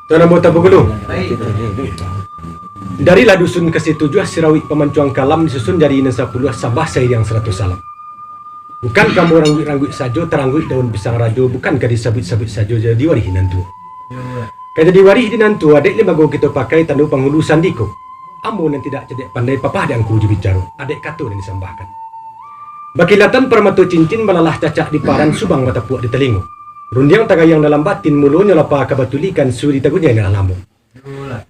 Tuan anggota Bengkulu. Darilah dusun ke-7 Sirawi Pemancuang Kalam disusun dari Ina 10 Sabah saya yang 100 salam. Bukan kamu rangguit-rangguit saja terangguit daun pisang rajo, bukan kadi sabit-sabit saja jadi warih nantu. Kaya jadi warih di nantu adek lima go kita pakai tandu penghulu sandiko. Amun yang tidak cedek pandai papah dan ku bicara, adek katu yang disambahkan. Bakilatan permatu cincin malalah cacak di paran subang mata puak di telingo. Rundiang tagayang dalam batin mulunya lapa kabatulikan suri tagunya yang alamu.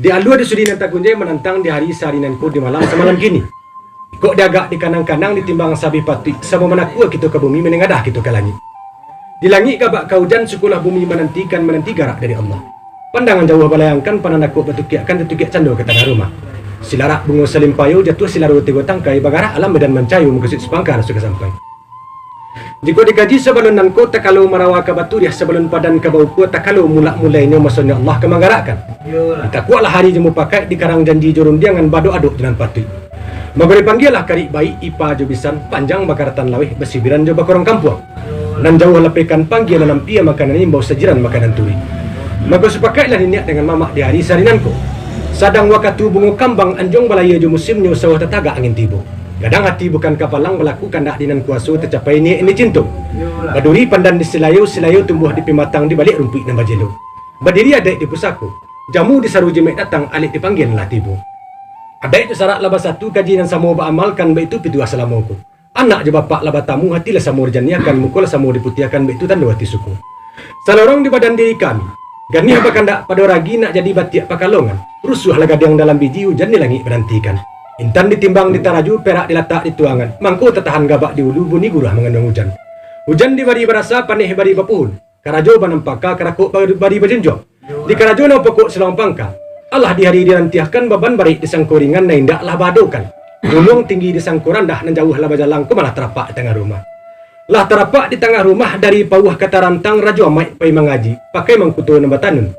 Di alu ada suri nan tagunjai menantang di hari sarinanku di malam semalam kini. Kok diagak di kanang-kanang ditimbang sabi pati sama menakua kita ke bumi menengadah kita ke langit. Di langit kabak kaujan sukulah bumi menanti garak dari Allah. Pandangan jauh balayangkan pananakuk batukiakan tetukiak cando ke tanah rumah. Silarak bungo salimpayo jatuh silaru tigo tangkai bagarak alam medan mencayu mengkusut sepangkar suka sampai. Jika dikaji sebelum nanko tak kalau marawa ke baturiah sebelum padan ke bau kuat tak kalau mulainya maksudnya Allah kemanggarakan. Kita kuatlah hari jemu pakai di karang janji jorundiangan bado aduk dengan pati. Magori panggillah kari bayi ipa jubisan panjang bakaratan lawih besibiran jo bakorong kampung. Dan jauh lepekan panggilan nampia makanan imbau sejiran makanan turi. Maka sepakailah niat dengan mamak di hari sarinanko. Sadang wakatu bungo kambang anjong balaya jo musimnya sawah tetaga angin tibo. Kadang hati bukan kapalang melakukan dak dinan kuaso tercapai ini cintu. Baduri pandan di silayo tumbuh di pimatang di balik rumput dan bajelo. Berdiri adek di pusaku. Jamu di saru jemek datang alik dipanggil lah tibo. Adek itu sarak laba satu kaji dan samo baamalkan be itu pitu asalamuku. Anak je bapak laba tamu hatilah samo rejaniakan mukul samo diputiakan be itu tanda hati suku. Salorong di badan diri kami. Gani apa kandak pada ragi nak jadi batiak pakalongan. Rusuh lah gadang dalam biji hujan di langit berantikan. Intan ditimbang di taraju, perak diletak di tuangan. Mangku tertahan gabak di ulu, buni gurah mengandung hujan. Hujan di bari berasa, panih bari bapuhun. Karajo banampaka, karakuk bari berjenjok. Di karajo na pokok selang pangka. Allah di hari dirantiahkan baban barik di sangkuringan na indaklah badokan. Gunung tinggi di sangkuran dah nan jauh lah bajalangku malah terapak di tengah rumah. Lah terapak di tengah rumah dari pawah kata rantang rajo amai pai mengaji. Pakai mangkutu nambatanun.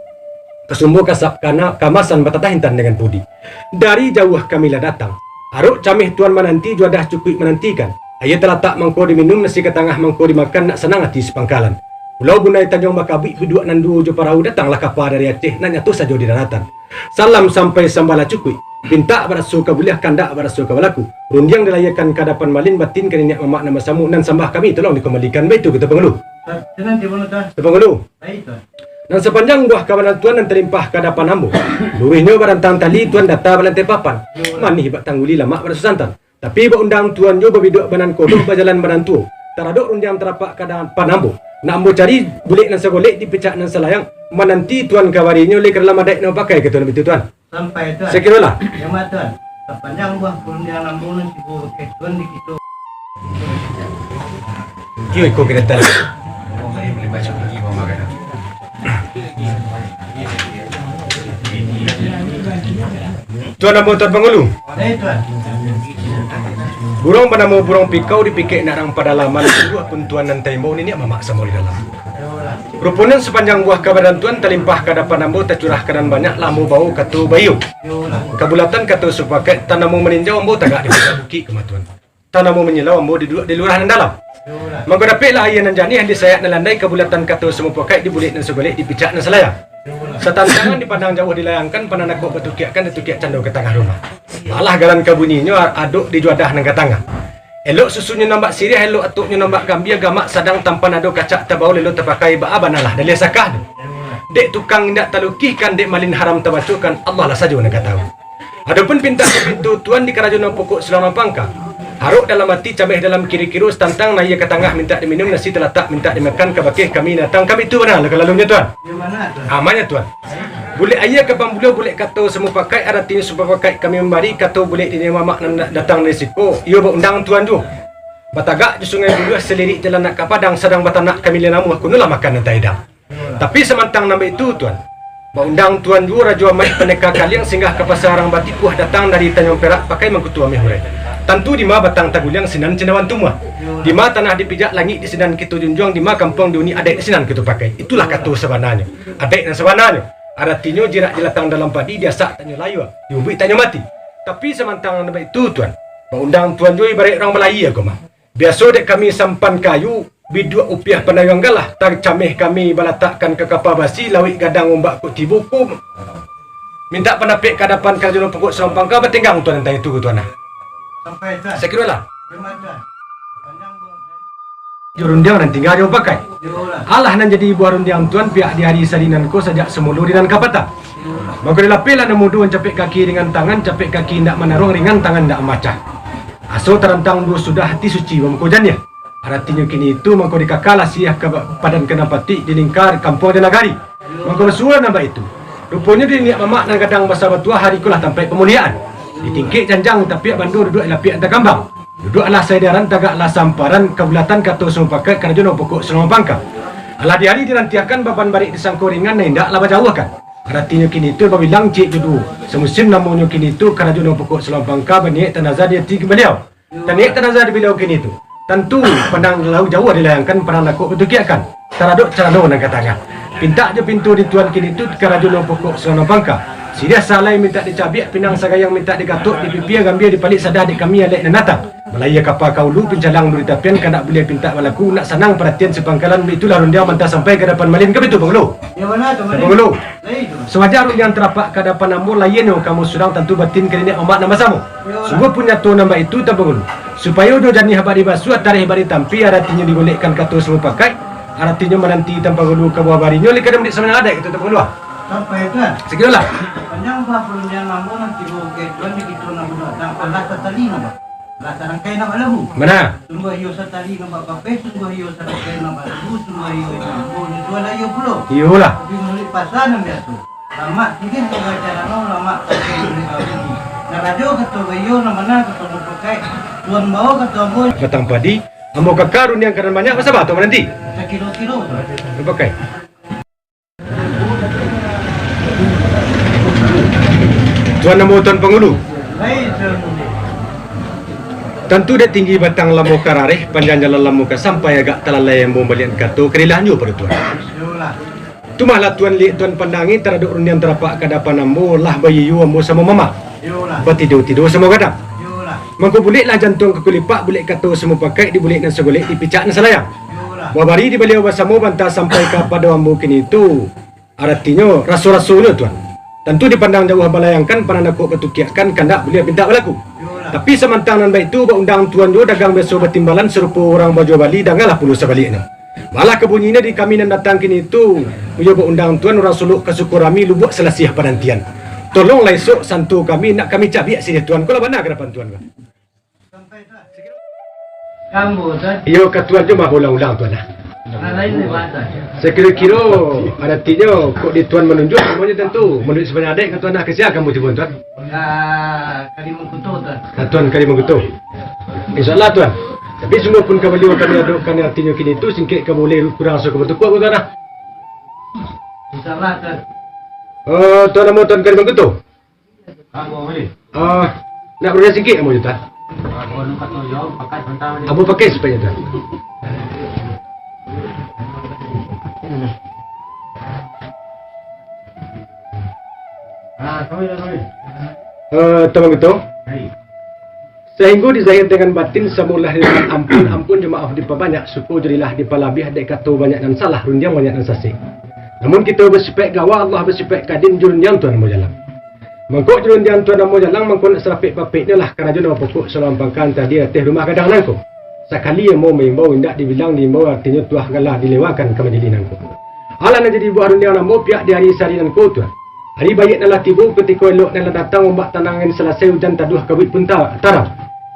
Kesumbu kasap kana kamasan batatah hintan dengan budi. Dari jauh kamilah datang. Aruk camih tuan menanti juadah cukup menantikan. Ayah telah tak mangko diminum nasi ke tengah mangko dimakan nak senang hati sepangkalan. Pulau Bunai Tanjung Bakabi bidua nandu jo parau datanglah kapal dari Aceh nak nyatu saja di daratan. Salam sampai sambala cukup. Pinta berasu kabuliah kandak berasu kabalaku. Rundiang dilayakan kadapan malin batin keniak mamak nama samu dan sambah kami tolong dikembalikan baitu kita pengeluh. Pengeluh. Baik tuan. Dan sepanjang buah kawanan tuan dan terlimpah ke hadapan ambo. Luwihnya barantang tali tuan data balantai papan. Manih bak tangguli lama pada susantan. Tapi bak undang tuan jo babiduk banan kodok berjalan banan tuo. Taraduk undang terapak ke hadapan ambo. Nak ambo cari bulik nan segolek dipecak nan selayang. Menanti tuan kawarinya oleh kerana madai nak pakai ke tuan begitu tuan. Sampai tuan. Sekira lah. Yang mana tuan? Sepanjang buah undang ambo nan sibu ke tuan di situ. Kyo ikut kereta. Oh, saya boleh baca lagi bawa makanan. Tuan nama tuan penghulu. Tuan. Burung bernama burung pikau dipikir narang pada laman buah pun tuan dan tembau ini mamak sama di dalam. Rupunan sepanjang buah kabaran tuan terlimpah ke hadapan ambo tercurah kanan banyak lambu bau katu bayu. Kabulatan katu supaket tanamu meninjau ambo tagak di bukit kematuan. Tanamu menyelau ambo di lurahan dalam. Maka dapatlah ayah nan jani yang disayat nan landai kabulatan katu semua pakai dibulik dan segolek dipicak dan selayang. Setantangan dipandang jauh dilayangkan pananakuk batukiakan ditukiak candau ke tengah rumah. Malah galan kabuninya aduk di juadah nang katanga. Elok susunya nambak sirih, elok atuknya nambak gambia gamak sadang tampan aduk kacak tabau lelo terpakai baabanalah dari sakah tu. Dek tukang ndak talukihkan dek malin haram tabacukan Allah lah saja nak tahu. Adapun pinta ke pintu tuan di kerajaan pokok selama pangka. Haruk dalam hati cabeh dalam kiri-kiri tantang na ia ke tengah minta diminum nasi terletak minta dimakan ke bakih kami datang kami tu mana lalunya tuan. Amannya tuan. Boleh ayah ke pambulo boleh kata semua pakai artinya semua pakai kami membari kata boleh ini mamak nak datang dari siku. Ia undang tuan tu. Batagak di sungai bulu selirik jalan nak ke padang sedang batanak kami lenamu aku nulah makan nanti idang. Tapi semantang nama itu tuan. Undang tuan ju raja mai peneka kaliang singgah ke pasar orang batikuah datang dari Tanjung Perak pakai mangkutua mihurai. Tentu di ma batang taguliang sinan cendawan tumua. Di ma tanah dipijak langit di sinan kita junjung di ma kampung di uni adek di sinan kita pakai. Itulah kata sebenarnya. Adek dan sebenarnya. Artinya jirak dilatang dalam padi dia sak tanya layu. Diubik tanya mati. Tapi semantang nama itu tuan. Undang tuan ju ibarat orang Melayu aku mah. Biasa dek kami sampan kayu Bidua upiah panayang galah tar cameh kami balatakkan ke kapal basi lawik gadang ombak ku tibuku. Minta penapik kadapan kajuno pokok selompang ka bertinggang tuan tanya itu tuan. Sampai tuan. Saya kira lah. Gimana tuan? Panjang buang dari. Jurundiang dan tinggal dia pakai. Yolah. Allah nan jadi buah rundiang tuan pihak di hari salinan ko sejak semulu dinan kapata. Maka dilapila namuduan capek kaki dengan tangan, capek kaki ndak menarung ringan tangan ndak macah. Aso terentang dua sudah hati suci bamkojannya. Artinya kini itu maka dikakala siah ke padan kenapati di lingkar kampung dan nagari. Maka suara nambah itu. Rupanya dia niat mamak dan kadang masa batua hari kulah sampai pemuliaan. Di tingkik janjang tapi bandu duduk ila piak takambang. Duduk ala saidaran tagak la samparan kabulatan kato semua pakai karena jono pokok semua bangka. Ala di hari dinantiakan bapan barik disangko ringan na indak laba jauh kan. Artinya kini itu babilang cik judu. Semusim namanya kini itu karena jono pokok semua bangka baniak tanazah dia tiga beliau. Taniak tanazah di beliau kini itu. Tentu pandang lalu jauh dilayangkan pernah nakuk betukiakan. Taraduk calano nak katanya. Pinta je pintu di tuan kini tu kerajuno pokok selana bangka. Sidia salai minta dicabiak pinang sagayang minta digatuk di pipia gambia di palik sadah di kami alek nanata. Malaya kapal kaulu pincalang duri tapian kanak boleh pinta balaku nak senang perhatian sepangkalan itulah rundia mantah sampai ke depan malin ke betul Banglo. Ya mana tu? Banglo. Lain tu. Sewajar yang terapak ke depan namu lain kamu sedang tentu batin kerana omak nama samu. Sungguh punya tu nama itu tak Banglo. Supaya do jani habari basuh tarikh habari tampi artinya dibolehkan kata semua pakai artinya menanti tanpa gulu ke buah barinya oleh kadang sebenarnya ada itu tak Banglo. Sampai tuan. Segeralah. Panjang buah perundian lambu nanti bukit tuan di kita nak buat dan Allah tali nama. Allah rangkai nama lambu. Mana? Sungguh hiu satali nama pape, sungguh hiu satali nama lambu, sungguh hiu lambu ni tuan lah hiu pulau. Iyalah. Tapi mulut pasar nama tu. Lama sikit kau baca nama lama pakai mulut kau. Nak radio kata hiu nama mana kata nak pakai. Tuan bawa kata ambo. Batang padi, ambo kakarun yang karena banyak masa batu nanti. Sekilo-kilo tu. Pakai. Tuan namo tuan pengulu. Baik tuan. Tentu dia tinggi batang lamu karareh panjang jalan lamu ka sampai agak telalai yang balian kato kerilahnya pada tuan. Yolah. Tumahlah tuan li tuan pandangi teraduk rundian terapak kadapan ambo lah bayi yu ambo sama mama. Yolah. Batidu-tidu sama gadang. Yolah. Mangko buliklah jantung ke kulipak bulik kato semua pakai dibulik dan segolek dipicak dan selayang. Yolah. Buah bari di beliau bersama bantah sampai ke pada ambo kini itu artinya rasul-rasulnya tuan. Tentu dipandang jauh balayangkan pernah nakuk ketukiakan kandak beliau minta berlaku. Tapi semantang nan baik itu undang tuan jo dagang beso bertimbalan serupa orang baju Bali dan ngalah puluh sebaliknya. Malah kebunyinya di kami nan datang kini itu uyo undang tuan orang suluk ke suku rami lubuk selasiah penantian. Tolonglah esok santu kami nak kami cabiak sini tuan. Kalau mana ke depan tuan? Sampai tuan. Kamu tuan. Iyo ketuan jo mah ulang-ulang tuan lah. Lain ni bahasa. Saya kira-kira artinya kok di tuan menunjuk semuanya tentu menunjuk sebenarnya adik ke tuan nak kesiap kamu tiba tuan. Kali mengkutu tuan. Tuan kali menggetuk. InsyaAllah tuan. Tapi semua pun kembali kami adukkan artinya kini itu singkit kamu boleh kurang so kamu tukuk tuan lah. InsyaAllah tuan. Tuan nama tuan kali menggetuk. Kamu boleh. Nak berusaha sikit kamu tuan. Kamu nak kata jawab pakai sebentar ni. Abu pakai supaya tuan. Kami. Tuan menggetuk. Baik. Sehingga dizahir dengan batin semulah dengan ampun jemaah diperbanyak syukur jadilah dipalabih dek kata banyak dan salah rundiang banyak dan sasih. Namun kita bersifat gawa Allah bersifat kadin jurundiang tuan mau jalan. Mangkuk jurundiang tuan mau jalan mangkuk nak serapik papiknya lah karena jodoh pokok selam pangkan tadi teh rumah kadang nangko. Sekali yang mau mengimbau indak dibilang diimbau artinya tuah galah dilewakan ke majlis nangko. Alah nak jadi buah rundiang namo pihak di hari salinan ko tuan. Hari baik nalah tibu ketika elok nalah datang ombak tanangan selesai hujan taduh kawit pun tarap.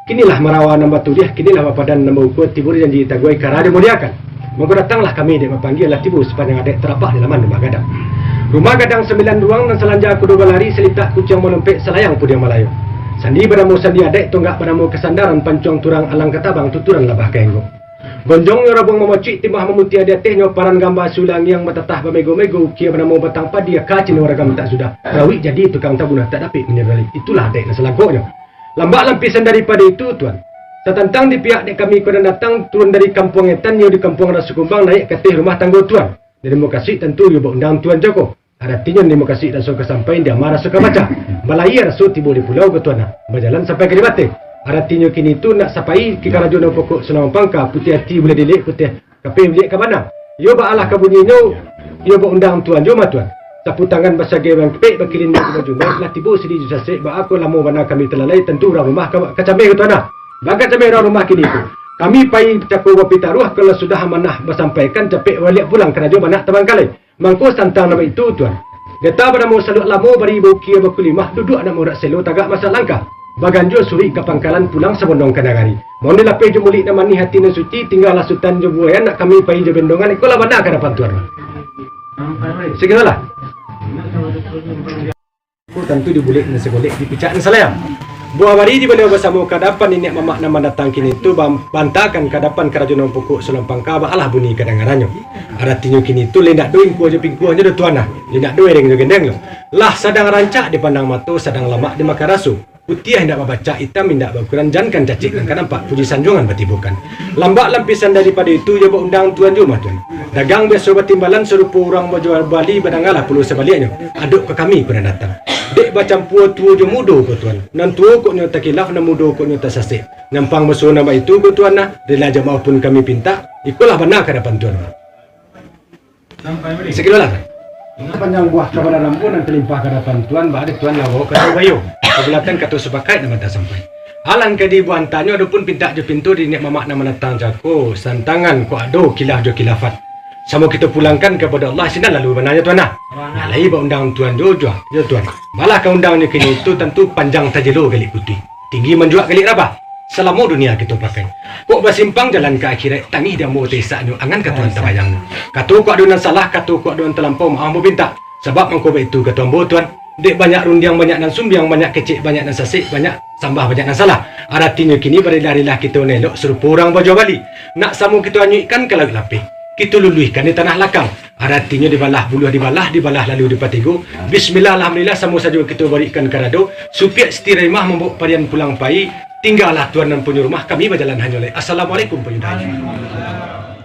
Kinilah marawa nambah tudiah, kinilah bapadan nambah ukur tibur janji taguai karada muliakan. Maka datanglah kami dek memanggil lah tibu sepanjang adek terapak di laman rumah gadang. Rumah gadang 9 ruang dan selanjar kudu balari selitak kucing melempek selayang pudiang Melayu. Sandi beramu sandi adek tonggak beramu kesandaran pancuang turang alang katabang tuturan labah kenggo. Gonjong yorabung memocik timah memuti ada tehnya paran gambar sulang yang metetah bamego-mego kia beramu batang padi kacin waragam tak sudah. Rawi jadi tukang tabunah tak dapat menyerali. Itulah adek dan selangkoknya. Lambak lampisan daripada itu tuan. Setentang di pihak dek kami kena datang turun dari kampung Etan di kampung Rasa Kumbang naik ke teh rumah tangga tuan. Dari Mokasih tentu dia undang tuan Joko. Artinya di Mokasih dan suka sampai dia marah suka baca. Malaya rasu tiba di pulau ke tuan. Berjalan sampai ke Dibate. Artinya kini tu nak sampai ke Karajono pokok Senang Pangka putih hati boleh dilik putih Kape beli ke mana? Yo ba alah kabunyinya, yo ba undang tuan jo tuan. Sapu tangan basa gebang kepe bakilin ke baju. Baiklah tibu sedi jusase ba aku lamo bana kami telalai tentu orang rumah kacame ke tuan. Baga came orang rumah kini tu. Kami pai caku wapi taruh kalau sudah amanah bersampaikan capek balik pulang kerja mana teman kali. Mangko santang nama itu tuan. Geta pada mau saluk lamo bari ibu kia bakulimah duduk nak morak selo tagak masa langkah. Baganjo suri ke pangkalan pulang sebondong kanagari. Mau ni lapeh jumuli nama ni hati nan suci tinggal sutan jo buayan nak kami pai jo bendongan ikola mana ka dapat tuan. Seginalah. Tentu dibulik dan segolek dipicak dan salayang. Buah bari di beliau bersama kadapan ini mamak nama datang kini tu bantakan kadapan kerajaan pokok selampang kaba alah bunyi kadang-kadangnya. Artinya kini tu lendak doing ku aja pingku aja tu ana. Lendak doing dengan gendeng lo. Lah sedang rancak di pandang mata sedang lama di makan rasu. Putih hendak membaca hitam hendak berukuran jangan cacik dan nampak puji sanjungan berarti bukan. Lambak lampisan daripada itu dia undang tuan jumah tuan. Dagang biasa bertimbalan serupa orang berjual Bali badangalah puluh sebaliknya. Aduk ke kami pernah datang. Dek macam puan tua je mudo ko tuan. Nan tua ko nyo takilaf nan mudo ko nyo tasasik. Nampang masuk nama itu ko tuan na. Relaja maupun kami pinta. Ikulah benar ke depan tuan. Sekilolah kan. Panjang buah kepada lampu nan terlimpah ke depan tuan. Bahagia tuan lawa kata bayo. Kebelatan kata sepakai nama tak sampai. Alang kadi buan tanya adapun pinta je pintu di nek mamak nama datang jako. Santangan ko ado kilah jo kilafat. Sama kita pulangkan kepada Allah sini lalu benarnya tuan nah. Alai ba undang tuan jojo. Ya tuan. Malah kau undangnya kini itu tentu panjang tajelo kali putih. Tinggi menjuak kali rabah. Selama dunia kita pakai. Kok bersimpang jalan ke akhirat tangi dia mau tesaknya angan ke tuan tabayang. Kata kok adunan salah, kata kok adunan terlampau maaf minta. Sebab mangko itu ke tuan bo tuan. Dek banyak rundiang banyak dan sumbiang banyak kecik banyak dan sasik banyak sambah banyak dan salah. Artinya kini berilah kita nelok serupa orang baju Bali. Nak samu kita anyuikan kalau lapih. Kita luluhkan di tanah lakang. Artinya dibalah buluh dibalah lalu dipatigo. Bismillah alhamdulillah sama saja kita berikan karado. Supiak setiremah membawa parian pulang pai. Tinggallah tuan dan punya rumah kami berjalan hanya oleh. Assalamualaikum warahmatullahi wabarakatuh.